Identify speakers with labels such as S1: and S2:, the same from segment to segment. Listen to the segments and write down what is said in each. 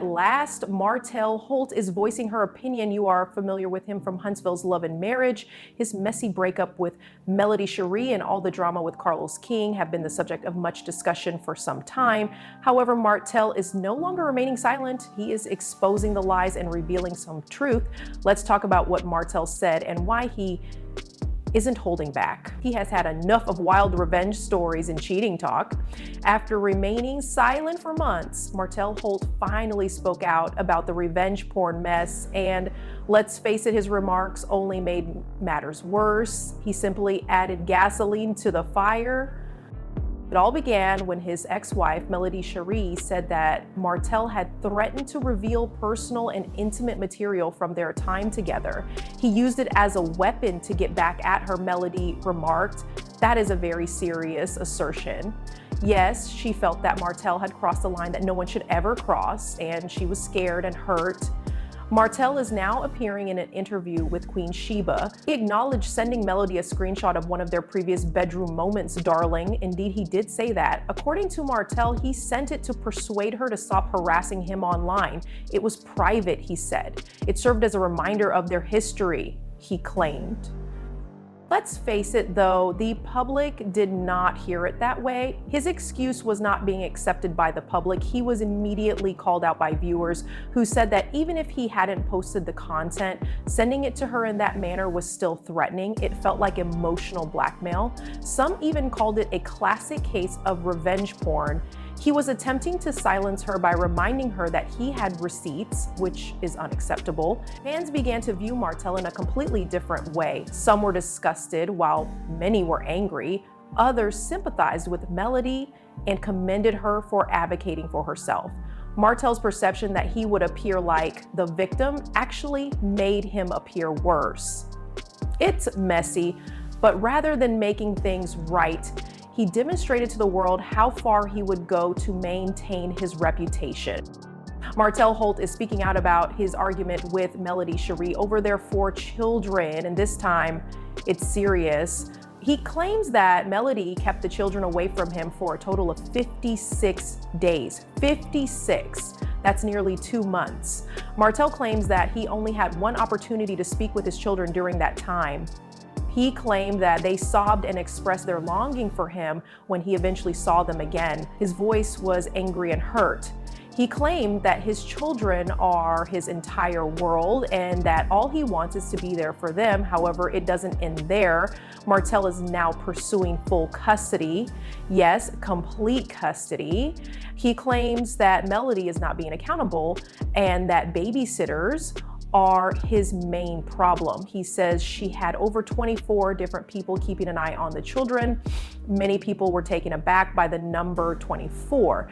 S1: at last, Martell Holt is voicing her opinion. You are familiar with him from Huntsville's Love and Marriage. His messy breakup with Melody Cherie and all the drama with Carlos King have been the subject of much discussion for some time. However, Martell is no longer remaining silent. He is exposing the lies and revealing some truth. Let's talk about what Martell said and why he isn't holding back. He has had enough of wild revenge stories and cheating talk. After remaining silent for months, Martell Holt finally spoke out about the revenge porn mess, and let's face it, his remarks only made matters worse. He simply added gasoline to the fire. It all began when his ex-wife, Melody Cherie, said that Martell had threatened to reveal personal and intimate material from their time together. He used it as a weapon to get back at her, Melody remarked. That is a very serious assertion. Yes, she felt that Martell had crossed a line that no one should ever cross, and she was scared and hurt. Martell is now appearing in an interview with Queen Sheba. He acknowledged sending Melody a screenshot of one of their previous bedroom moments, darling. Indeed, he did say that. According to Martell, he sent it to persuade her to stop harassing him online. It was private, he said. It served as a reminder of their history, he claimed. Let's face it though, the public did not hear it that way. His excuse was not being accepted by the public. He was immediately called out by viewers who said that even if he hadn't posted the content, sending it to her in that manner was still threatening. It felt like emotional blackmail. Some even called it a classic case of revenge porn. He was attempting to silence her by reminding her that he had receipts, which is unacceptable. Fans began to view Martell in a completely different way. Some were disgusted, while many were angry. Others sympathized with Melody and commended her for advocating for herself. Martell's perception that he would appear like the victim actually made him appear worse. It's messy, but rather than making things right, he demonstrated to the world how far he would go to maintain his reputation. Martell Holt is speaking out about his argument with Melody Cherie over their 4 children, and this time it's serious. He claims that Melody kept the children away from him for a total of 56 days. 56. That's nearly 2 months. Martell claims that he only had one opportunity to speak with his children during that time. He claimed that they sobbed and expressed their longing for him when he eventually saw them again. His voice was angry and hurt. He claimed that his children are his entire world and that all he wants is to be there for them. However, it doesn't end there. Martell is now pursuing full custody. Yes, complete custody. He claims that Melody is not being accountable and that babysitters are his main problem. He says she had over 24 different people keeping an eye on the children. Many people were taken aback by the number 24.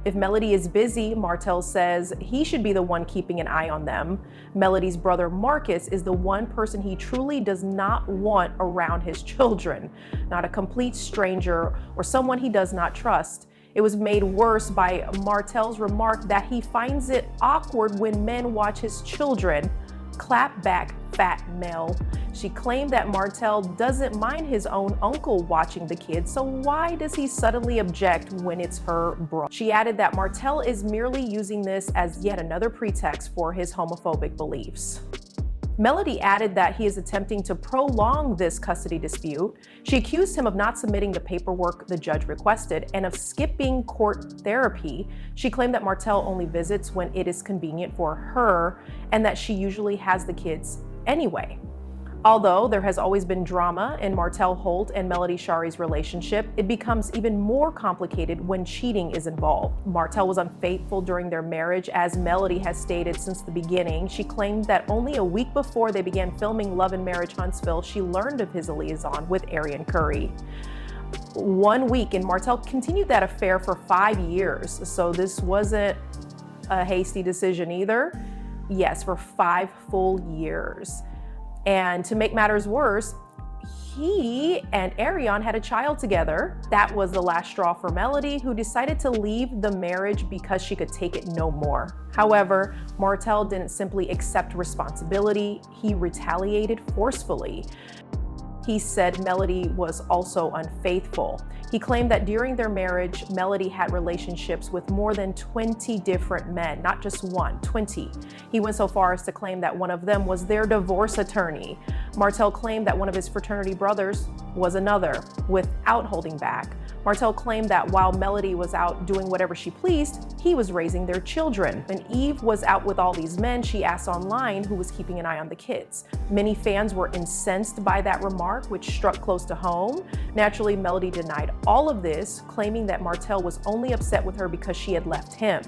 S1: If Melody is busy, Martell says he should be the one keeping an eye on them. Melody's brother Marcus is the one person he truly does not want around his children, not a complete stranger or someone he does not trust. It was made worse by Martell's remark that he finds it awkward when men watch his children. Clap back, fat Mel. She claimed that Martell doesn't mind his own uncle watching the kids, so why does he suddenly object when it's her bro? She added that Martell is merely using this as yet another pretext for his homophobic beliefs. Melody added that he is attempting to prolong this custody dispute. She accused him of not submitting the paperwork the judge requested and of skipping court therapy. She claimed that Martell only visits when it is convenient for her and that she usually has the kids anyway. Although there has always been drama in Martell Holt and Melody Cherie's relationship, it becomes even more complicated when cheating is involved. Martell was unfaithful during their marriage, as Melody has stated since the beginning. She claimed that only a week before they began filming Love and Marriage Huntsville, she learned of his liaison with Arian Curry. 1 week, and Martell continued that affair for 5 years, so this wasn't a hasty decision either. Yes, for 5 full years. And to make matters worse, he and Arian had a child together. That was the last straw for Melody, who decided to leave the marriage because she could take it no more. However, Martell didn't simply accept responsibility, he retaliated forcefully. He said Melody was also unfaithful. He claimed that during their marriage, Melody had relationships with more than 20 different men, not just one, 20. He went so far as to claim that one of them was their divorce attorney. Martell claimed that one of his fraternity brothers was another, without holding back. Martell claimed that while Melody was out doing whatever she pleased, he was raising their children. When Eve was out with all these men, she asked online who was keeping an eye on the kids. Many fans were incensed by that remark, which struck close to home. Naturally, Melody denied all of this, claiming that Martell was only upset with her because she had left him.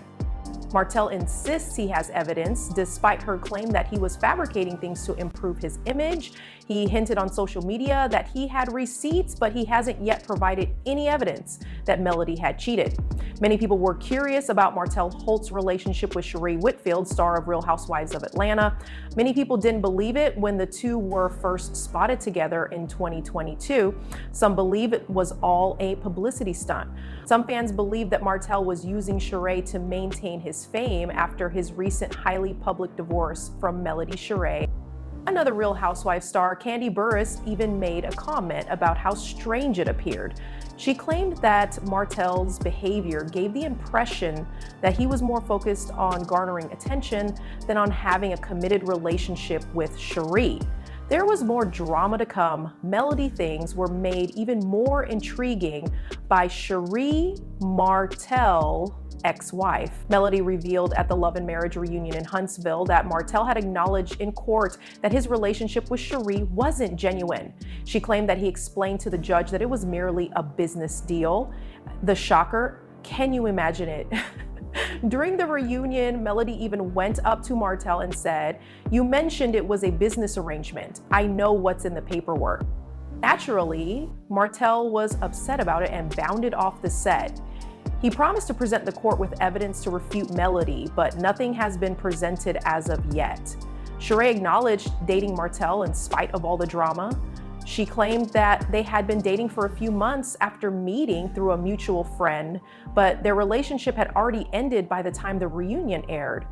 S1: Martell insists he has evidence, despite her claim that he was fabricating things to improve his image. He hinted on social media that he had receipts, but he hasn't yet provided any evidence that Melody had cheated. Many people were curious about Martell Holt's relationship with Sheree Whitfield, star of Real Housewives of Atlanta. Many people didn't believe it when the two were first spotted together in 2022. Some believe it was all a publicity stunt. Some fans believe that Martell was using Sheree to maintain his fame after his recent highly public divorce from Melody Sheree. Another Real Housewives star, Kandi Burruss, even made a comment about how strange it appeared. She claimed that Martell's behavior gave the impression that he was more focused on garnering attention than on having a committed relationship with Sheree. There was more drama to come. Melody things were made even more intriguing by Sheree Martell ex-wife. Melody revealed at the Love and Marriage reunion in Huntsville that Martell had acknowledged in court that his relationship with Sheree wasn't genuine. She claimed that he explained to the judge that it was merely a business deal. The shocker, can you imagine it? During the reunion, Melody even went up to Martell and said, "You mentioned it was a business arrangement. I know what's in the paperwork." Naturally, Martell was upset about it and bounded off the set. He promised to present the court with evidence to refute Melody, but nothing has been presented as of yet. Sheree acknowledged dating Martell in spite of all the drama. She claimed that they had been dating for a few months after meeting through a mutual friend, but their relationship had already ended by the time the reunion aired.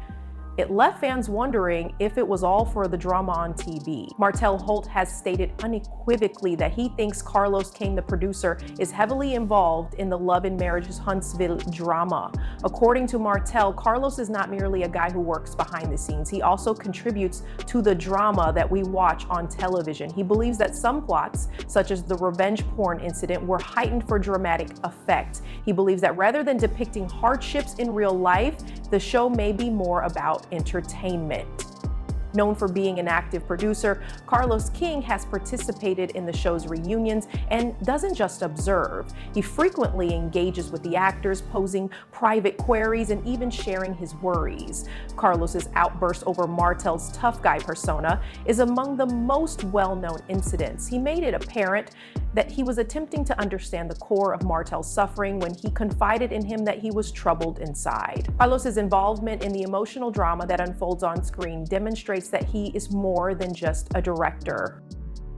S1: It left fans wondering if it was all for the drama on TV. Martell Holt has stated unequivocally that he thinks Carlos King, the producer, is heavily involved in the Love and Marriage's Huntsville drama. According to Martell, Carlos is not merely a guy who works behind the scenes. He also contributes to the drama that we watch on television. He believes that some plots, such as the revenge porn incident, were heightened for dramatic effect. He believes that rather than depicting hardships in real life, the show may be more about entertainment. Known for being an active producer, Carlos King has participated in the show's reunions and doesn't just observe. He frequently engages with the actors, posing private queries and even sharing his worries. Carlos's outburst over Martell's tough guy persona is among the most well-known incidents. He made it apparent that he was attempting to understand the core of Martell's suffering when he confided in him that he was troubled inside. Carlos's involvement in the emotional drama that unfolds on screen demonstrates that he is more than just a director.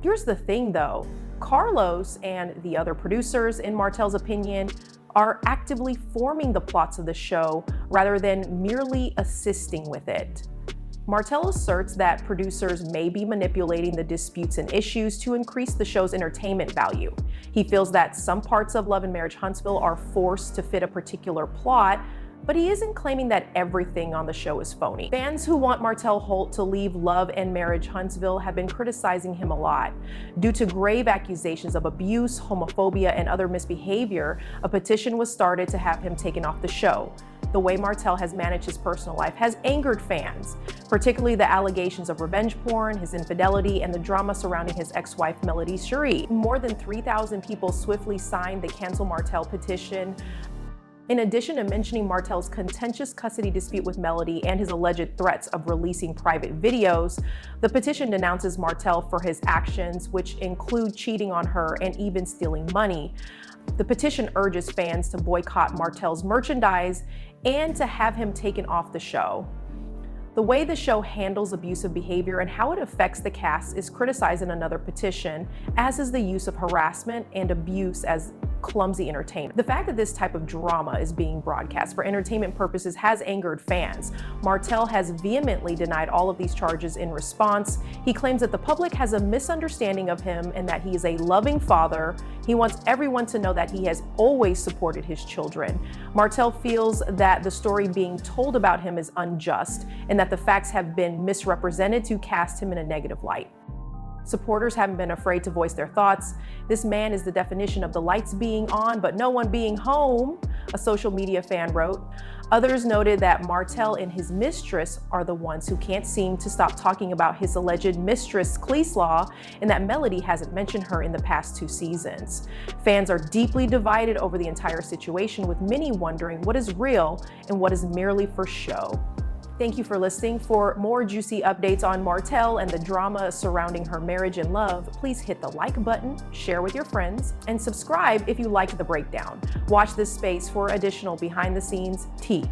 S1: Here's the thing though, Carlos and the other producers, in Martell's opinion, are actively forming the plots of the show rather than merely assisting with it. Martell asserts that producers may be manipulating the disputes and issues to increase the show's entertainment value. He feels that some parts of Love and Marriage Huntsville are forced to fit a particular plot, but he isn't claiming that everything on the show is phony. Fans who want Martell Holt to leave Love and Marriage Huntsville have been criticizing him a lot. Due to grave accusations of abuse, homophobia, and other misbehavior, a petition was started to have him taken off the show. The way Martell has managed his personal life has angered fans, particularly the allegations of revenge porn, his infidelity, and the drama surrounding his ex-wife Melody Sheree. More than 3,000 people swiftly signed the Cancel Martell petition. In addition to mentioning Martell's contentious custody dispute with Melody and his alleged threats of releasing private videos, the petition denounces Martell for his actions, which include cheating on her and even stealing money. The petition urges fans to boycott Martell's merchandise and to have him taken off the show. The The way the show handles abusive behavior and how it affects the cast is criticized in another petition, as is the use of harassment and abuse as clumsy entertainment. The fact that this type of drama is being broadcast for entertainment purposes has angered fans. Martell has vehemently denied all of these charges in response. He claims that the public has a misunderstanding of him and that he is a loving father. He wants everyone to know that he has always supported his children. Martell feels that the story being told about him is unjust and that the facts have been misrepresented to cast him in a negative light. Supporters haven't been afraid to voice their thoughts. This man is the definition of the lights being on, but no one being home, a social media fan wrote. Others noted that Martell and his mistress are the ones who can't seem to stop talking about his alleged mistress, Cleeslaw, and that Melody hasn't mentioned her in the past 2 seasons. Fans are deeply divided over the entire situation, with many wondering what is real and what is merely for show. Thank you for listening. For more juicy updates on Martell and the drama surrounding her marriage and love, please hit the like button, share with your friends, and subscribe if you liked the breakdown. Watch this space for additional behind the scenes tea.